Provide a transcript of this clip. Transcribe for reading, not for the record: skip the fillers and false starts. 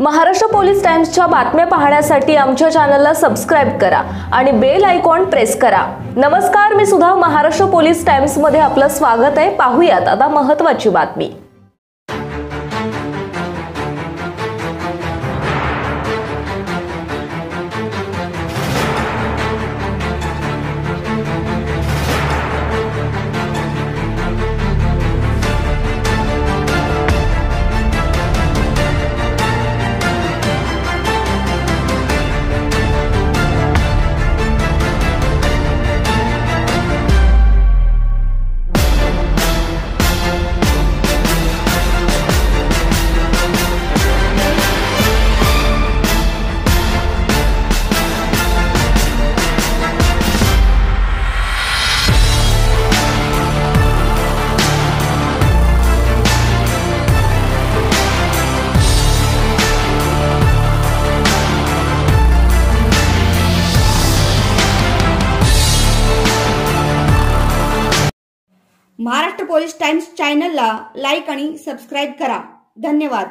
Maharashtra police टाइम्सच्या बातम्या पाहण्यासाठी आमच्या चॅनलला सबस्क्राइब करा आणि बेल आयकॉन प्रेस करा। नमस्कार, मी सुधा महाराष्ट्र पोलीस टाइम्स मध्ये आपलं स्वागत आहे। पाहूयात आता महत्त्वाची बातमी। महाराष्ट्र पोलीस टाइम्स चॅनलला लाईक आणि सबस्क्राइब करा। धन्यवाद।